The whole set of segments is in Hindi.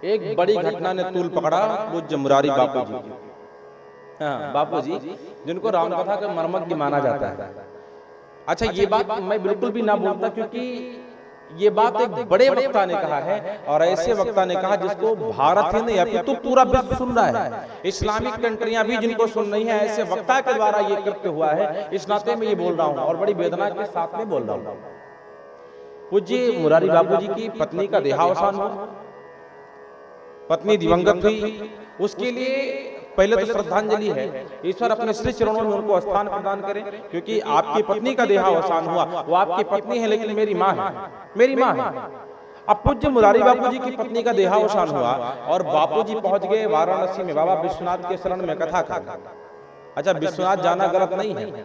एक बड़ी घटना ने तूल पकड़ा पूज्य मुरारी बापू जी की। हाँ, बापू जी जिनको रामकथा का मर्मज्ञ माना जाता है। अच्छा, ये बात मैं बिल्कुल भी ना बोलता, क्योंकि ये बात एक बड़े वक्ता ने कहा है, और ऐसे वक्ता ने कहा जिसको भारत ही नहीं अपितु पूरा विश्व सुन रहा है, इस्लामिक कंट्रियां भी जिनको सुन रही हैं, ऐसे वक्ता के द्वारा ये कृत्य हुआ है। इस नाते में ये बोल रहा हूं और बड़ी वेदना के साथ में बोल रहा हूं। पूज्य मुरारी बापू जी की पत्नी का देहावसान हुआ, पत्नी दिवंगत हुई। उसके लिए पहले तो श्रद्धांजलि है, ईश्वर अपने श्री चरणों में उनको स्थान प्रदान करे, क्योंकि आपकी पत्नी का देहावसान हुआ, वो आपकी पत्नी है लेकिन मेरी माँ है, मेरी माँ है। अब पूज्य मुरारी बापू जी की पत्नी का देहावसान हुआ और बापू जी पहुंच गए वाराणसी में बाबा विश्वनाथ के शरण में कथा करने। अच्छा, विश्वनाथ जाना गलत नहीं है,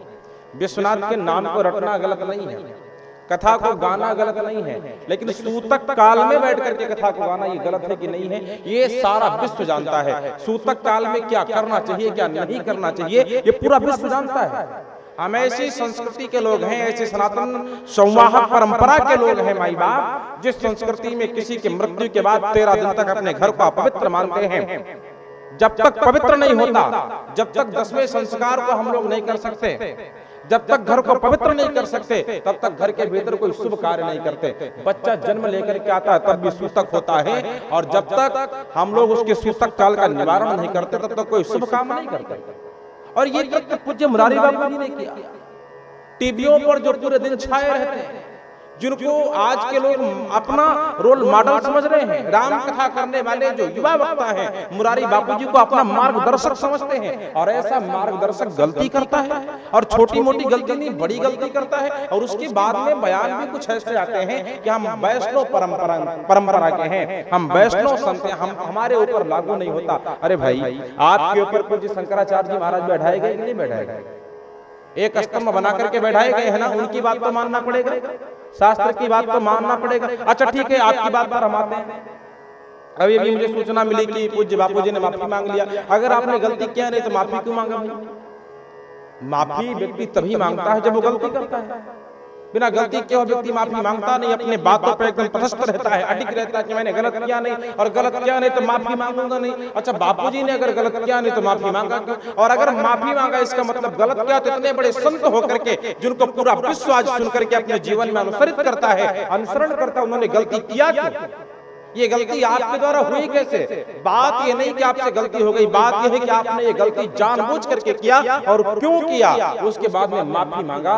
विश्वनाथ के नाम को रटना गलत नहीं है, कथा को गाना गलत नहीं है, लेकिन सूतक काल में बैठ करके कथा को गाना ये गलत है कि नहीं है, ये सारा विश्व जानता है। सूतक काल में क्या करना चाहिए, क्या नहीं करना चाहिए, ये पूरा विश्व जानता है। हम ऐसी संस्कृति के लोग हैं, ऐसी सनातन संवाहक परंपरा के लोग हैं माई बाप, जिस संस्कृति में किसी की मृत्यु के बाद 13 दिन तक अपने घर को अपवित्र मानते हैं। जब तक पवित्र नहीं होता, जब तक 10वें संस्कार को हम लोग नहीं कर सकते, जब तक घर को पवित्र नहीं कर सकते, तब तक घर के भीतर कोई शुभ कार्य नहीं करते। बच्चा जन्म लेकर के आता है तब भी सूतक होता है, और जब तक हम लोग उसके सूतक काल का निवारण नहीं करते तब तक कोई शुभ काम नहीं करते। और ये कृत्य पूज्य मुरारी बापू जी ने किया। टीवियों पर जो पूरे दिन छाए रहते हैं, जिनको आज के लोग अपना रोल मॉडल समझ रहे हैं, राम कथा करने वाले जो युवा वक्ता हैं, मुरारी बापू जी को अपना मार्गदर्शक समझते हैं, और ऐसा मार्गदर्शक गलती करता है, और छोटी मोटी गलती नहीं बड़ी गलती करता है, और उसके बाद में बयान भी कुछ ऐसे आते हैं कि हम वैष्णव परंपरा के हैं, हम वैष्णव संत हैं, हम हमारे ऊपर लागू नहीं होता। अरे भाई, आपके ऊपर पूज्य शंकराचार्य जी महाराज बैठाए गए कि नहीं बैठाए गए? एक स्तंभ बना करके बैठाए गए हैं ना, उनकी बात तो मानना पड़ेगा, शास्त्र की बात तो मानना पड़ेगा। अच्छा ठीक है, आपकी बात पर हम आते हैं। अभी भी मुझे सूचना मिली कि पूज्य बापू जी ने माफी मांग लिया। अगर आपने गलती किया नहीं तो माफी क्यों मांगा? माफी व्यक्ति तभी मांगता है जब वो गलती करता है। बिना गलती के व्यक्ति माफी मांगता नहीं, अपने बातों पर एकदम तटस्थ रहता है, अडिग रहता है कि मैंने गलत किया नहीं, और गलत किया नहीं तो माफी मांगूंगा नहीं। अच्छा, बापूजी ने अगर गलत किया नहीं तो माफी मांगा क्यों? और अगर माफी मांगा इसका मतलब गलत किया, तो इतने बड़े संत होकर के जिनको पूरा विश्व आज सुन करके अपने जीवन में अनुसरित करता है, अनुसरण करता है, उन्होंने गलती किया क्यों? ये गलती आपके द्वारा हुई कैसे? बात ये नहीं कि आपसे गलती हो गई, बात ये है कि आपने ये गलती जानबूझ करके किया, और क्यों किया उसके बाद में माफी मांगा।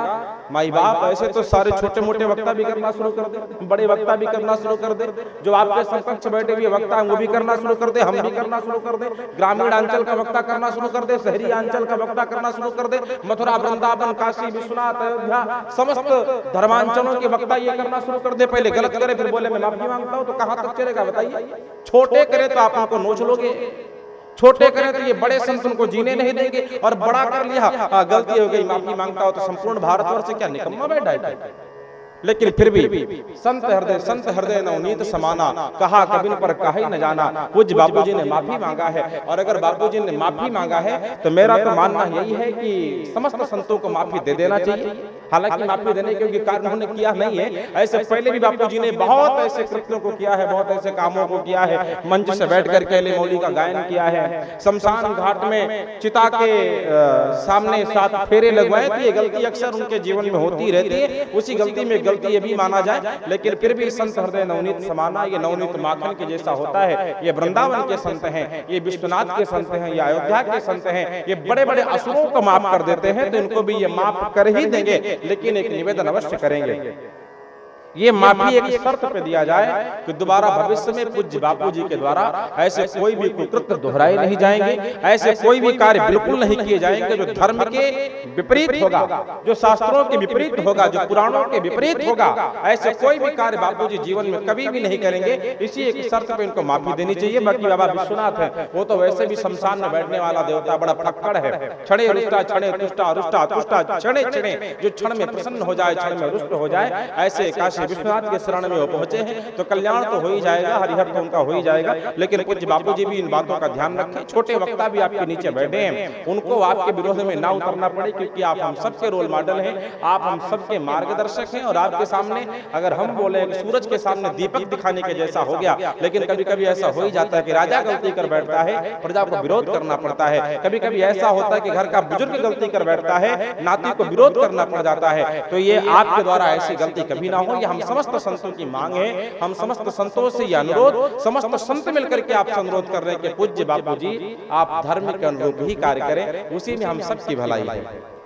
माई बाप, ऐसे तो सारे छोटे मोटे वक्ता भी करना शुरू कर दे, बड़े वक्ता भी करना शुरू कर दे, जो आपके समकक्ष बैठे हुए वक्ता हैं वो भी करना शुरू कर दे, हम भी करना शुरू कर दे, ग्रामीण अंचल का वक्ता करना शुरू कर दे, शहरी अंचल का वक्ता करना शुरू कर दे, मथुरा वृंदावन काशी विश्वनाथ अयोध्या समस्त धर्मांचलों के वक्ता ये करना शुरू कर दे। पहले गलत करे फिर बोले मैं माफी मांगता हूं, तो कहां तक चलेगा बताइए? छोटे करे तो आप उनको नोच लोगे, छोटे करें तो ये बड़े संत उनको जीने नहीं देंगे, और बड़ा कर लिया गलती हो गई माफी मांगता हो, तो संपूर्ण भारतवर्ष क्या निकम्मा बैठा है? लेकिन फिर भी संत हृदय नवनीत समाना, कहा कबिन पर काहे न जाना। पूज्य बापूजी ने माफी मांगा है, और अगर बापूजी ने माफी मांगा है तो मेरा तो मानना यही है कि समस्त संतों को माफी दे देना चाहिए। हालांकि माफी देने के कार्य उन्होंने किया नहीं है, ऐसे पहले भी बापूजी ने बहुत ऐसे कृत्यों को किया है, बहुत ऐसे कामों को किया है, मंच से बैठ कर के मौली का गायन किया है, शमशान घाट में चिता के सामने 7 फेरे लगवाए, तो ये गलती अक्सर उनके जीवन में होती रहती है। उसी गलती में गलती ये भी माना जाए, लेकिन फिर भी संत हृदय नवनीत समाना, ये नवनीत माखन के जैसा होता है। ये वृंदावन के संत हैं, ये विश्वनाथ के संत हैं, ये अयोध्या के संत हैं, ये बड़े बड़े असुरों को माफ कर देते हैं, तो इनको भी ये माफ कर ही देंगे, लेकिन एक निवेदन अवश्य करेंगे। ये माफी एक शर्त पे दिया जाए कि दोबारा भविष्य में पूज्य बापू जी के द्वारा ऐसे कोई भी कुकृत्य दोहराए नहीं जाएंगे, ऐसे कोई भी कार्य बिल्कुल नहीं किए जाएंगे जो धर्म के विपरीत होगा, जो शास्त्रों के विपरीत होगा, जो पुराणों के विपरीत होगा। ऐसे कोई भी कार्य बापू जी जीवन में कभी भी नहीं करेंगे। इसी एक शर्त पे इनको माफी देनी चाहिए। बाकी बाबा विश्वनाथ है, वो तो वैसे भी शमशान में बैठने वाला देवता बड़ा फक्कड़ है। क्षणे रुष्टा क्षणे तुष्टा रुष्टा तुष्टा क्षणे क्षणे, जो क्षण में प्रसन्न हो जाए, क्षण में रुष्ट हो जाए, ऐसे काशी काशी विश्वनाथ के शरण में वो पहुंचे हैं तो कल्याण तो हो ही जाएगा, हरिहर तो उनका हो ही जाएगा। लेकिन पूज्य बापू जी भी इन बातों का ध्यान रखें, छोटे वक्ता भी आपके नीचे बैठे हैं, उनको आपके विरोध में ना उतरना पड़े, क्योंकि आप हम सबके रोल मॉडल हैं, आप हम सबके मार्गदर्शक हैं। और आपके सामने अगर हम बोले सूरज के सामने दीपक दिखाने के जैसा हो गया, लेकिन कभी कभी ऐसा हो ही जाता है कि राजा गलती कर बैठता है, प्रजा को विरोध करना पड़ता है। कभी कभी ऐसा होता है कि घर का बुजुर्ग गलती कर बैठता है, नाती को विरोध करना पड़ जाता है। तो ये आपके द्वारा ऐसी गलती कभी ना हो, ये हम समस्त संतों की मांग है। हम समस्त संतों से यह अनुरोध, समस्त संत मिलकर के आपसे अनुरोध कर रहे हैं कि पूज्य बापू जी आप धर्म के अनुरूप ही कार्य करें, उसी में हम सबकी भलाई है।